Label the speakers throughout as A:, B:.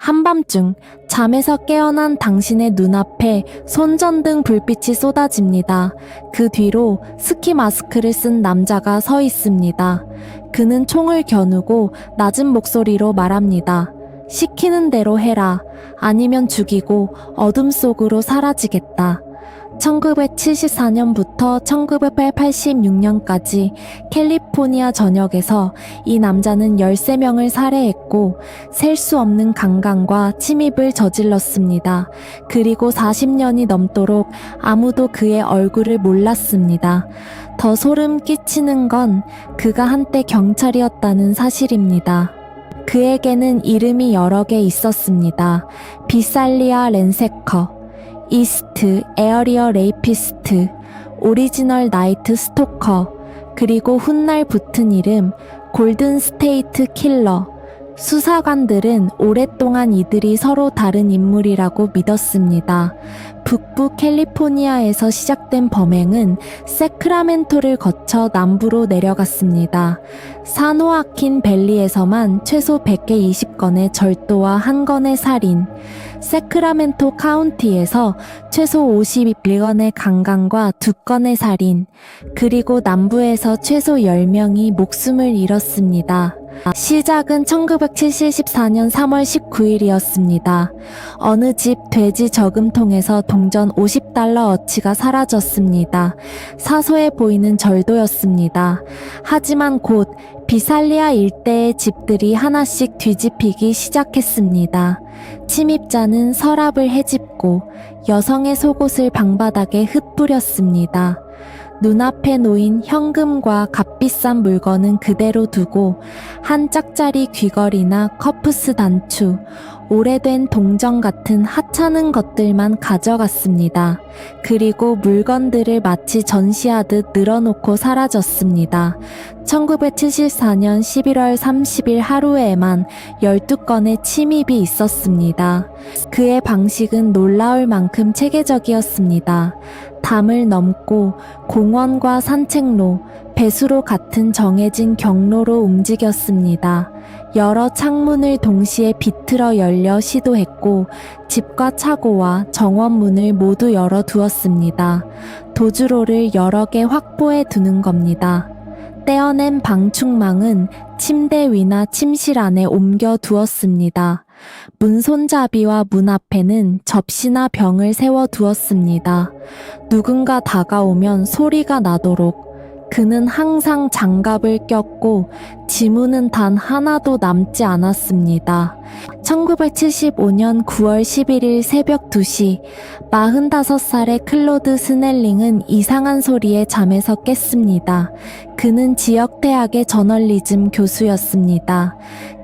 A: 한밤중 잠에서 깨어난 당신의 눈앞에 손전등 불빛이 쏟아집니다. 그 뒤로 스키 마스크를 쓴 남자가 서 있습니다. 그는 총을 겨누고 낮은 목소리로 말합니다. 시키는 대로 해라. 아니면 죽이고 어둠 속으로 사라지겠다. 1974년부터 1986년까지 캘리포니아 전역에서 이 남자는 13명을 살해했고 셀 수 없는 강간과 침입을 저질렀습니다. 그리고 40년이 넘도록 아무도 그의 얼굴을 몰랐습니다. 더 소름 끼치는 건 그가 한때 경찰이었다는 사실입니다. 그에게는 이름이 여러 개 있었습니다. 비살리아 랜세커, 이스트 에어리어 레이피스트, 오리지널 나이트 스토커, 그리고 훗날 붙은 이름 골든 스테이트 킬러. 수사관들은 오랫동안 이들이 서로 다른 인물이라고 믿었습니다. 북부 캘리포니아에서 시작된 범행은 세크라멘토를 거쳐 남부로 내려갔습니다. 사노아킨 밸리에서만 최소 120건의 절도와 1건의 살인, 세크라멘토 카운티에서 최소 51건의 강간과 2건의 살인, 그리고 남부에서 최소 10명이 목숨을 잃었습니다. 시작은 1974년 3월 19일이었습니다. 어느 집 돼지 저금통에서 동전 $50 어치가 사라졌습니다. 사소해 보이는 절도였습니다. 하지만 곧 비살리아 일대의 집들이 하나씩 뒤집히기 시작했습니다. 침입자는 서랍을 헤집고 여성의 속옷을 방바닥에 흩뿌렸습니다. 눈앞에 놓인 현금과 값비싼 물건은 그대로 두고 한 짝짜리 귀걸이나 커프스 단추, 오래된 동전 같은 하찮은 것들만 가져갔습니다. 그리고 물건들을 마치 전시하듯 늘어놓고 사라졌습니다. 1974년 11월 30일 하루에만 12건의 침입이 있었습니다. 그의 방식은 놀라울 만큼 체계적이었습니다. 담을 넘고 공원과 산책로, 배수로 같은 정해진 경로로 움직였습니다. 여러 창문을 동시에 비틀어 열려 시도했고 집과 차고와 정원문을 모두 열어두었습니다. 도주로를 여러 개 확보해 두는 겁니다. 떼어낸 방충망은 침대 위나 침실 안에 옮겨 두었습니다. 문 손잡이와 문 앞에는 접시나 병을 세워 두었습니다. 누군가 다가오면 소리가 나도록 그는 항상 장갑을 꼈고 지문은 단 하나도 남지 않았습니다. 1975년 9월 11일 새벽 2시 45살의 클로드 스넬링은 이상한 소리에 잠에서 깼습니다. 그는 지역대학의 저널리즘 교수였습니다.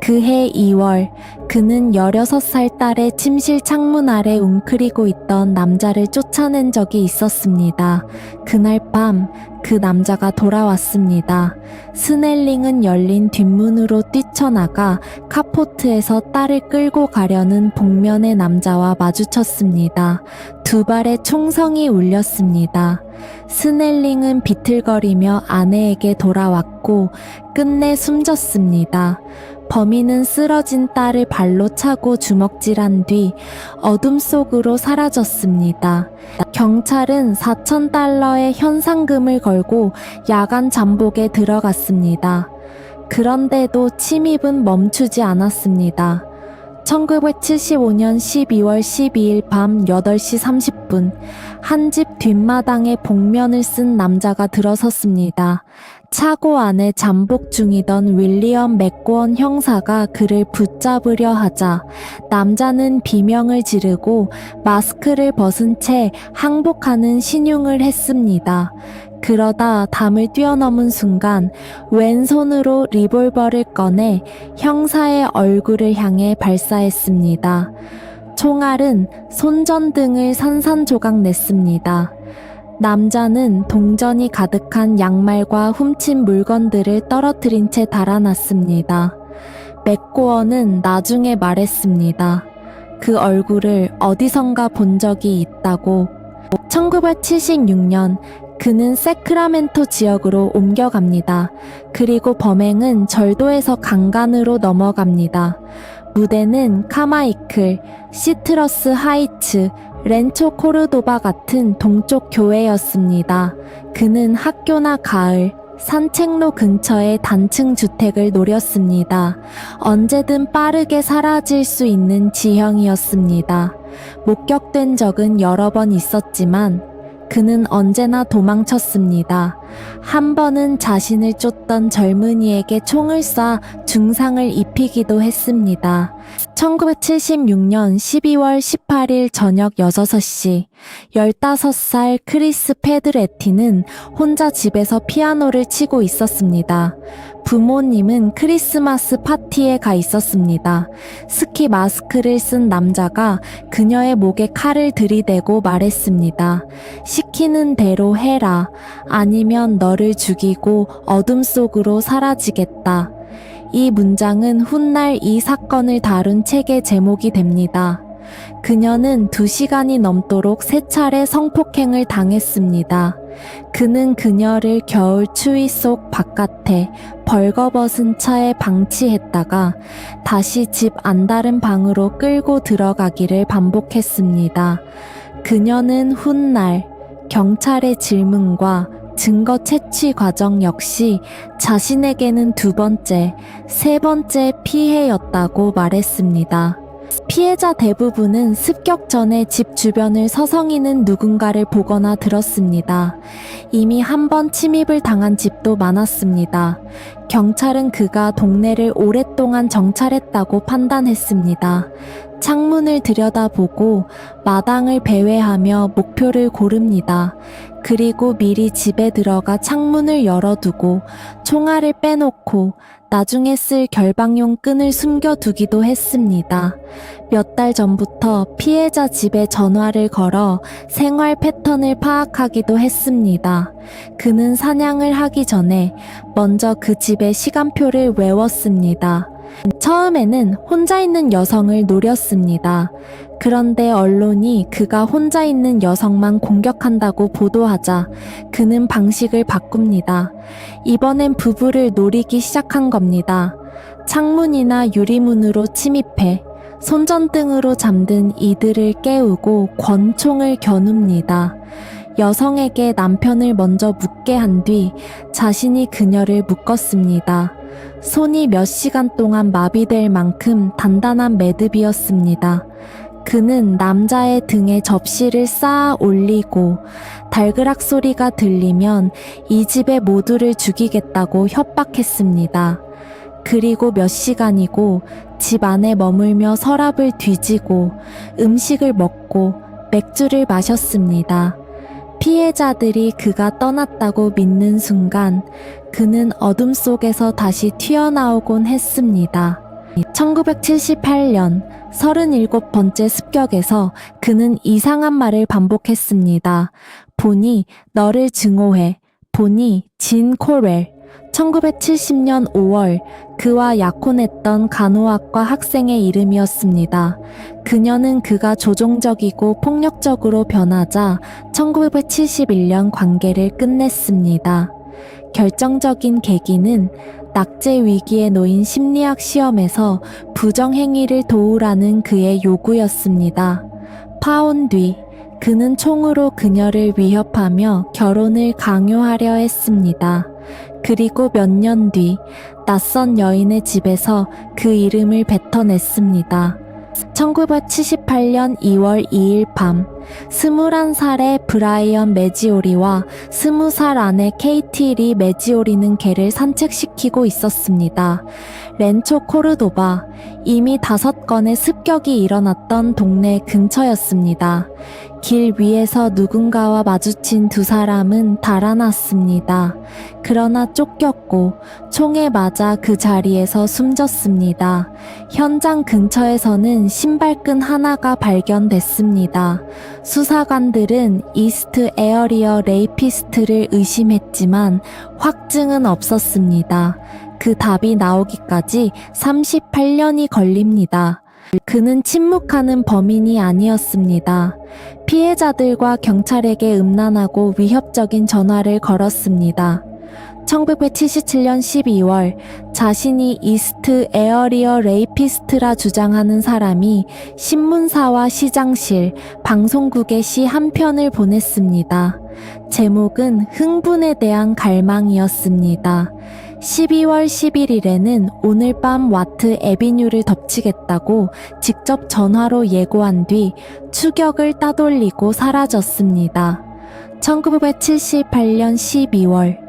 A: 그해 2월 그는 16살 딸의 침실 창문 아래 웅크리고 있던 남자를 쫓아낸 적이 있었습니다. 그날 밤 그 남자가 돌아왔습니다. 스넬링은 열린 뒷문으로 뛰쳐나가 카포트에서 딸을 끌고 가려는 복면의 남자와 마주쳤습니다. 두 발의 총성이 울렸습니다. 스넬링은 비틀거리며 아내에게 돌아왔고 끝내 숨졌습니다. 범인은 쓰러진 딸을 발로 차고 주먹질한 뒤 어둠 속으로 사라졌습니다. 경찰은 $4,000의 현상금을 걸고 야간 잠복에 들어갔습니다. 그런데도 침입은 멈추지 않았습니다. 1975년 12월 12일 밤 8시 30분 한 집 뒷마당에 복면을 쓴 남자가 들어섰습니다. 차고 안에 잠복 중이던 윌리엄 맥고원 형사가 그를 붙잡으려 하자 남자는 비명을 지르고 마스크를 벗은 채 항복하는 신용을 했습니다. 그러다 담을 뛰어넘은 순간 왼손으로 리볼버를 꺼내 형사의 얼굴을 향해 발사했습니다. 총알은 손전등을 산산조각 냈습니다. 남자는 동전이 가득한 양말과 훔친 물건들을 떨어뜨린 채 달아났습니다. 맥고원은 나중에 말했습니다. 그 얼굴을 어디선가 본 적이 있다고. 1976년 그는 세크라멘토 지역으로 옮겨갑니다. 그리고 범행은 절도에서 강간으로 넘어갑니다. 무대는 카마이클, 시트러스 하이츠, 렌초 코르도바 같은 동쪽 교회였습니다. 그는 학교나 가을, 산책로 근처의 단층 주택을 노렸습니다. 언제든 빠르게 사라질 수 있는 지형이었습니다. 목격된 적은 여러 번 있었지만 그는 언제나 도망쳤습니다. 한 번은 자신을 쫓던 젊은이에게 총을 쏴 중상을 입히기도 했습니다. 1976년 12월 18일 저녁 6시, 15살 크리스 페드레티는 혼자 집에서 피아노를 치고 있었습니다. 부모님은 크리스마스 파티에 가 있었습니다. 스키 마스크를 쓴 남자가 그녀의 목에 칼을 들이대고 말했습니다. 시키는 대로 해라. 아니면 너를 죽이고 어둠 속으로 사라지겠다. 이 문장은 훗날 이 사건을 다룬 책의 제목이 됩니다. 그녀는 2시간이 넘도록 3차례 성폭행을 당했습니다. 그는 그녀를 겨울 추위 속 바깥에 벌거벗은 차에 방치했다가 다시 집 안다른 방으로 끌고 들어가기를 반복했습니다. 그녀는 훗날 경찰의 질문과 증거 채취 과정 역시 자신에게는 2번째, 3번째 피해였다고 말했습니다. 피해자 대부분은 습격 전에 집 주변을 서성이는 누군가를 보거나 들었습니다. 이미 한 번 침입을 당한 집도 많았습니다. 경찰은 그가 동네를 오랫동안 정찰했다고 판단했습니다. 창문을 들여다보고 마당을 배회하며 목표를 고릅니다. 그리고 미리 집에 들어가 창문을 열어두고 총알을 빼놓고 나중에 쓸 결방용 끈을 숨겨두기도 했습니다. 몇 달 전부터 피해자 집에 전화를 걸어 생활 패턴을 파악하기도 했습니다. 그는 사냥을 하기 전에 먼저 그 집의 시간표를 외웠습니다. 처음에는 혼자 있는 여성을 노렸습니다. 그런데 언론이 그가 혼자 있는 여성만 공격한다고 보도하자 그는 방식을 바꿉니다. 이번엔 부부를 노리기 시작한 겁니다. 창문이나 유리문으로 침입해 손전등으로 잠든 이들을 깨우고 권총을 겨눕니다. 여성에게 남편을 먼저 묻게 한 뒤 자신이 그녀를 묶었습니다. 손이 몇 시간 동안 마비될 만큼 단단한 매듭이었습니다. 그는 남자의 등에 접시를 쌓아 올리고 달그락 소리가 들리면 이 집의 모두를 죽이겠다고 협박했습니다. 그리고 몇 시간이고 집 안에 머물며 서랍을 뒤지고 음식을 먹고 맥주를 마셨습니다. 피해자들이 그가 떠났다고 믿는 순간 그는 어둠 속에서 다시 튀어나오곤 했습니다. 1978년 37번째 습격에서 그는 이상한 말을 반복했습니다. 본이 너를 증오해. 본이 진 코렐. 1970년 5월 그와 약혼했던 간호학과 학생의 이름이었습니다. 그녀는 그가 조종적이고 폭력적으로 변하자 1971년 관계를 끝냈습니다. 결정적인 계기는 낙제 위기에 놓인 심리학 시험에서 부정행위를 도우라는 그의 요구였습니다. 파혼 뒤 그는 총으로 그녀를 위협하며 결혼을 강요하려 했습니다. 그리고 몇 년 뒤 낯선 여인의 집에서 그 이름을 뱉어냈습니다. 1978년 2월 2일 밤 21살의 브라이언 메지오리와 20살 아내 케이티 리 메지오리는 개를 산책시키고 있었습니다. 렌초 코르도바, 이미 5건의 습격이 일어났던 동네 근처였습니다. 길 위에서 누군가와 마주친 2사람은 달아났습니다. 그러나 쫓겼고 총에 맞아 그 자리에서 숨졌습니다. 현장 근처에서는 신발끈 하나가 발견됐습니다. 수사관들은 이스트 에어리어 레이피스트를 의심했지만 확증은 없었습니다. 그 답이 나오기까지 38년이 걸립니다. 그는 침묵하는 범인이 아니었습니다. 피해자들과 경찰에게 음란하고 위협적인 전화를 걸었습니다. 1977년 12월 자신이 이스트 에어리어 레이피스트라 주장하는 사람이 신문사와 시장실, 방송국에 시 한 편을 보냈습니다. 제목은 흥분에 대한 갈망이었습니다. 12월 11일에는 오늘 밤 와트 애비뉴를 덮치겠다고 직접 전화로 예고한 뒤 추격을 따돌리고 사라졌습니다. 1978년 12월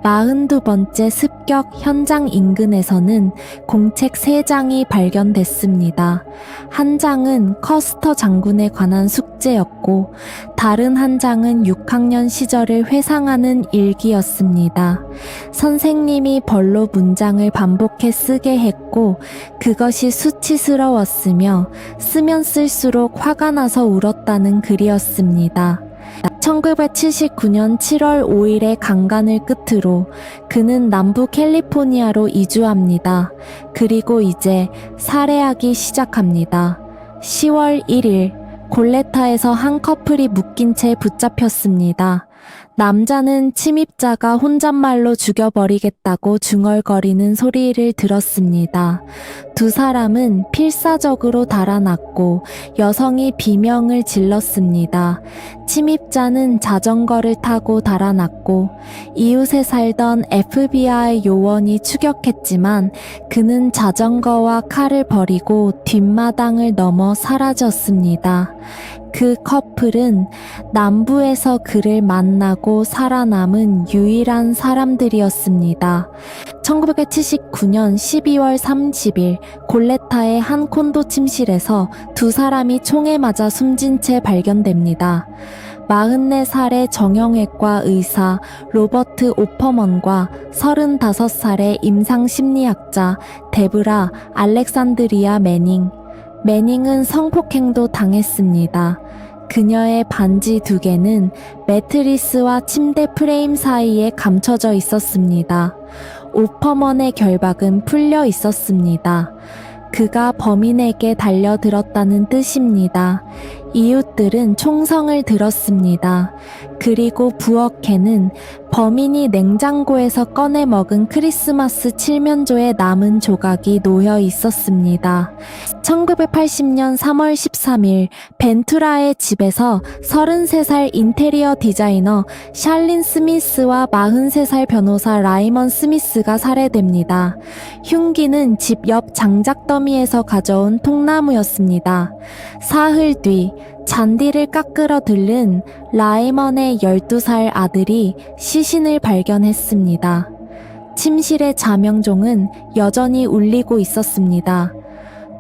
A: 42번째 습격 현장 인근에서는 공책 3장이 발견됐습니다. 한 장은 커스터 장군에 관한 숙제였고 다른 한 장은 6학년 시절을 회상하는 일기였습니다. 선생님이 벌로 문장을 반복해 쓰게 했고 그것이 수치스러웠으며 쓰면 쓸수록 화가 나서 울었다는 글이었습니다. 1979년 7월 5일의 강간을 끝으로 그는 남부 캘리포니아로 이주합니다. 그리고 이제 살해하기 시작합니다. 10월 1일 골레타에서 한 커플이 묶인 채 붙잡혔습니다. 남자는 침입자가 혼잣말로 죽여버리겠다고 중얼거리는 소리를 들었습니다. 두 사람은 필사적으로 달아났고 여성이 비명을 질렀습니다. 침입자는 자전거를 타고 달아났고 이웃에 살던 FBI 요원이 추격했지만 그는 자전거와 칼을 버리고 뒷마당을 넘어 사라졌습니다. 그 커플은 남부에서 그를 만나고 살아남은 유일한 사람들이었습니다. 1979년 12월 30일 골레타의 한 콘도 침실에서 두 사람이 총에 맞아 숨진 채 발견됩니다. 44살의 정형외과 의사 로버트 오퍼먼과 35살의 임상심리학자 데브라 알렉산드리아 매닝은 성폭행도 당했습니다. 그녀의 반지 2개는 매트리스와 침대 프레임 사이에 감춰져 있었습니다. 오퍼먼의 결박은 풀려 있었습니다. 그가 범인에게 달려들었다는 뜻입니다. 이웃들은 총성을 들었습니다. 그리고 부엌에는 범인이 냉장고에서 꺼내 먹은 크리스마스 칠면조의 남은 조각이 놓여 있었습니다. 1980년 3월 13일 벤투라의 집에서 33살 인테리어 디자이너 샬린 스미스와 43살 변호사 라이먼 스미스가 살해됩니다. 흉기는 집 옆 장작 더미에서 가져온 통나무였습니다. 사흘 뒤 잔디를 깎으러 들른 라이먼의 12살 아들이 시신을 발견했습니다. 침실의 자명종은 여전히 울리고 있었습니다.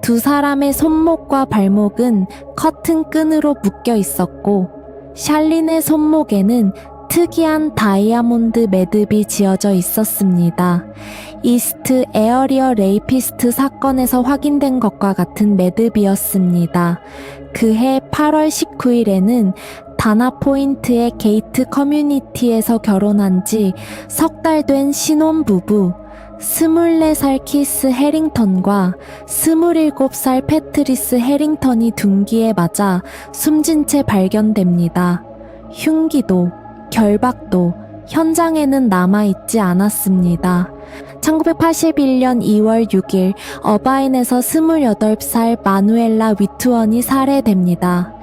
A: 두 사람의 손목과 발목은 커튼 끈으로 묶여 있었고 샬린의 손목에는 특이한 다이아몬드 매듭이 지어져 있었습니다. 이스트 에어리어 레이피스트 사건에서 확인된 것과 같은 매듭이었습니다. 그해 8월 19일에는 다나포인트의 게이트 커뮤니티에서 결혼한 지 석 달 된 신혼부부 24살 키스 해링턴과 27살 패트리스 해링턴이 둔기에 맞아 숨진 채 발견됩니다. 흉기도 결박도 현장에는 남아있지 않았습니다. 1981년 2월 6일 어바인에서 28살 마누엘라 위투언이 살해됩니다.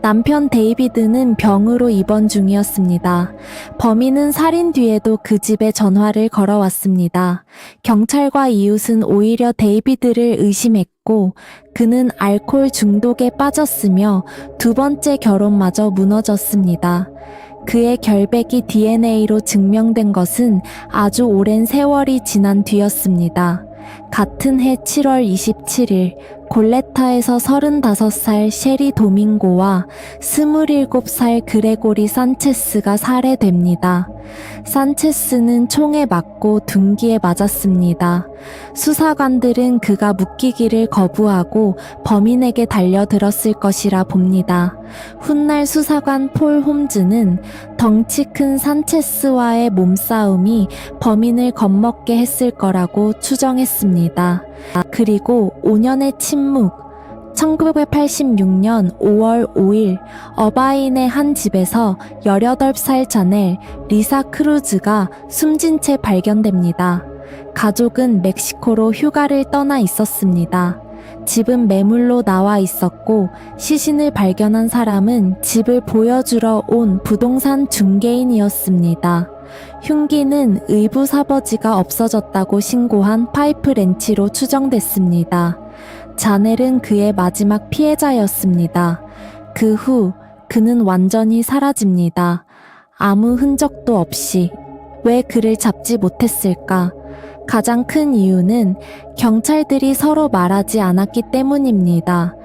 A: 남편 데이비드는 병으로 입원 중이었습니다. 범인은 살인 뒤에도 그 집에 전화를 걸어왔습니다. 경찰과 이웃은 오히려 데이비드를 의심했고 그는 알코올 중독에 빠졌으며 두 번째 결혼마저 무너졌습니다. 그의 결백이 DNA로 증명된 것은 아주 오랜 세월이 지난 뒤였습니다. 같은 해 7월 27일 골레타에서 35살 셰리 도밍고와 27살 그레고리 산체스가 살해됩니다. 산체스는 총에 맞고 둔기에 맞았습니다. 수사관들은 그가 묶이기를 거부하고 범인에게 달려들었을 것이라 봅니다. 훗날 수사관 폴 홈즈는 덩치 큰 산체스와의 몸싸움이 범인을 겁먹게 했을 거라고 추정했습니다. 그리고 5년의 침묵, 1986년 5월 5일 어바인의 한 집에서 18살 자넬 리사 크루즈가 숨진 채 발견됩니다. 가족은 멕시코로 휴가를 떠나 있었습니다. 집은 매물로 나와 있었고 시신을 발견한 사람은 집을 보여주러 온 부동산 중개인이었습니다. 흉기는 의부사버지가 없어졌다고 신고한 파이프 렌치로 추정됐습니다. 자넬은 그의 마지막 피해자였습니다. 그 후 그는 완전히 사라집니다. 아무 흔적도 없이. 왜 그를 잡지 못했을까? 가장 큰 이유는 경찰들이 서로 말하지 않았기 때문입니다.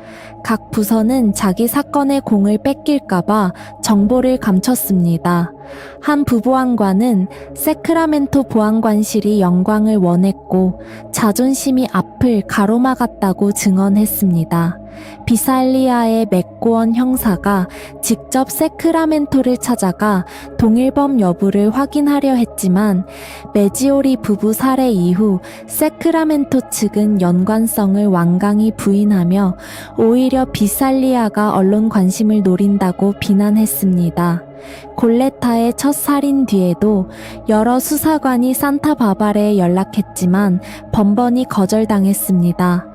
A: 각 부서는 자기 사건의 공을 뺏길까봐 정보를 감췄습니다. 한 부보안관은 세크라멘토 보안관실이 영광을 원했고 자존심이 앞을 가로막았다고 증언했습니다. 비살리아의 맥고원 형사가 직접 세크라멘토를 찾아가 동일범 여부를 확인하려 했지만 메지오리 부부 살해 이후 세크라멘토 측은 연관성을 완강히 부인하며 오히려 비살리아가 언론 관심을 노린다고 비난했습니다. 골레타의 첫 살인 뒤에도 여러 수사관이 산타바바라에 연락했지만 번번이 거절당했습니다.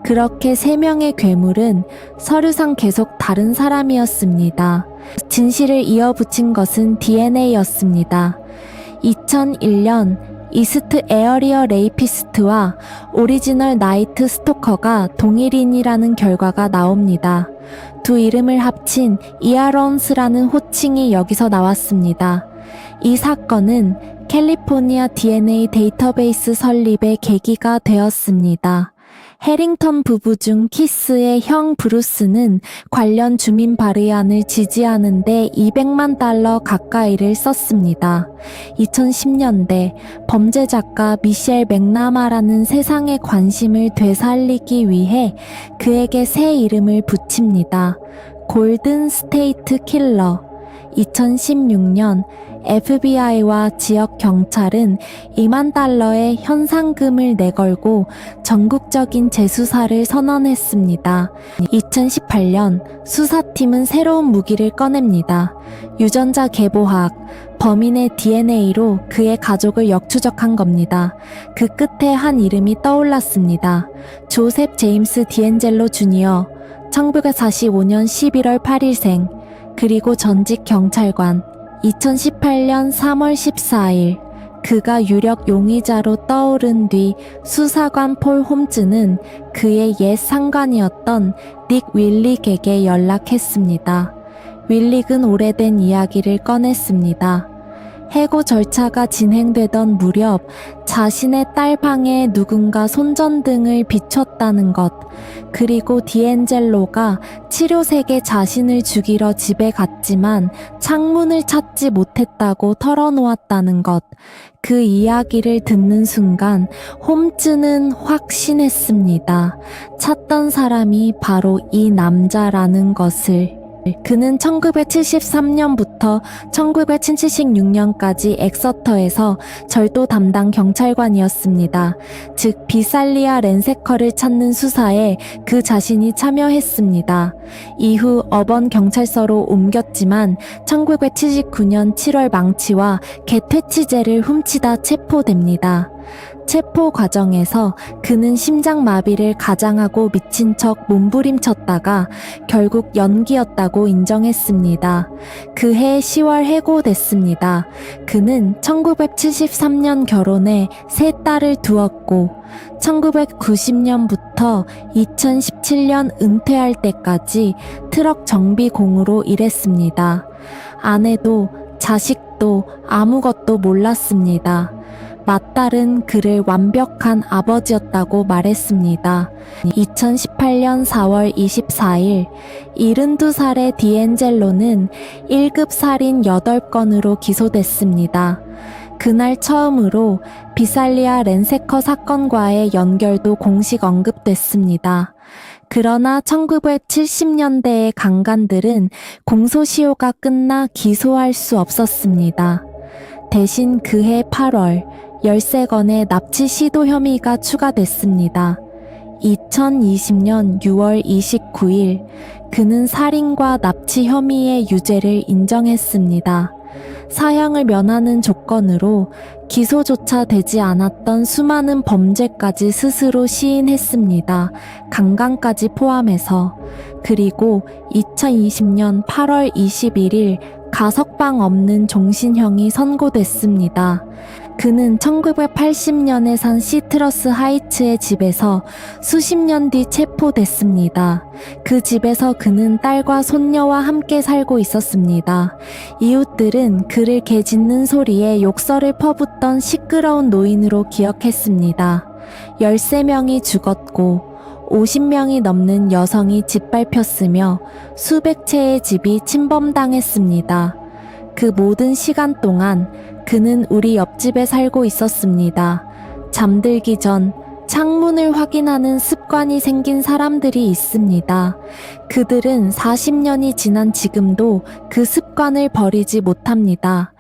A: 그렇게 3명의 괴물은 서류상 계속 다른 사람이었습니다. 진실을 이어붙인 것은 DNA였습니다. 2001년 이스트 에어리어 레이피스트와 오리지널 나이트 스토커가 동일인이라는 결과가 나옵니다. 두 이름을 합친 이아론스라는 호칭이 여기서 나왔습니다. 이 사건은 캘리포니아 DNA 데이터베이스 설립의 계기가 되었습니다. 해링턴 부부 중 키스의 형 브루스는 관련 주민 발의안을 지지하는데 $200만 가까이를 썼습니다. 2010년대 범죄 작가 미셸 맥나마라는 세상의 관심을 되살리기 위해 그에게 새 이름을 붙입니다. 골든 스테이트 킬러. 2016년 FBI와 지역 경찰은 $2만 현상금을 내걸고 전국적인 재수사를 선언했습니다. 2018년 수사팀은 새로운 무기를 꺼냅니다. 유전자 계보학, 범인의 DNA로 그의 가족을 역추적한 겁니다. 그 끝에 한 이름이 떠올랐습니다. 조셉 제임스 디엔젤로 주니어, 1945년 11월 8일생, 그리고 전직 경찰관. 2018년 3월 14일 그가 유력 용의자로 떠오른 뒤 수사관 폴 홈즈는 그의 옛 상관이었던 닉 윌릭에게 연락했습니다. 윌릭은 오래된 이야기를 꺼냈습니다. 해고 절차가 진행되던 무렵 자신의 딸 방에 누군가 손전등을 비췄다는 것, 그리고 디엔젤로가 치료색에 자신을 죽이러 집에 갔지만 창문을 찾지 못했다고 털어놓았다는 것, 그 이야기를 듣는 순간 홈즈는 확신했습니다. 찾던 사람이 바로 이 남자라는 것을. 그는 1973년부터 1976년까지 엑서터에서 절도 담당 경찰관이었습니다. 즉 비살리아 랜세커를 찾는 수사에 그 자신이 참여했습니다. 이후 어번 경찰서로 옮겼지만 1979년 7월 망치와 개퇴치제를 훔치다 체포됩니다. 체포 과정에서 그는 심장마비를 가장하고 미친 척 몸부림쳤다가 결국 연기였다고 인정했습니다. 그해 10월 해고됐습니다. 그는 1973년 결혼해 세 딸을 두었고 1990년부터 2017년 은퇴할 때까지 트럭 정비공으로 일했습니다. 아내도 자식도 아무것도 몰랐습니다. 맏딸은 그를 완벽한 아버지였다고 말했습니다. 2018년 4월 24일 72살의 디엔젤로는 1급 살인 8건으로 기소됐습니다. 그날 처음으로 비살리아 랜세커 사건과의 연결도 공식 언급됐습니다. 그러나 1970년대의 강간들은 공소시효가 끝나 기소할 수 없었습니다. 대신 그해 8월 13건의 납치 시도 혐의가 추가됐습니다. 2020년 6월 29일 그는 살인과 납치 혐의의 유죄를 인정했습니다. 사형을 면하는 조건으로 기소조차 되지 않았던 수많은 범죄까지 스스로 시인했습니다. 강간까지 포함해서. 그리고 2020년 8월 21일 가석방 없는 종신형이 선고됐습니다. 그는 1980년에 산 시트러스 하이츠의 집에서 수십 년 뒤 체포됐습니다. 그 집에서 그는 딸과 손녀와 함께 살고 있었습니다. 이웃들은 그를 개 짖는 소리에 욕설을 퍼붓던 시끄러운 노인으로 기억했습니다. 13명이 죽었고 50명이 넘는 여성이 짓밟혔으며 수백 채의 집이 침범당했습니다. 그 모든 시간 동안 그는 우리 옆집에 살고 있었습니다. 잠들기 전 창문을 확인하는 습관이 생긴 사람들이 있습니다. 그들은 40년이 지난 지금도 그 습관을 버리지 못합니다.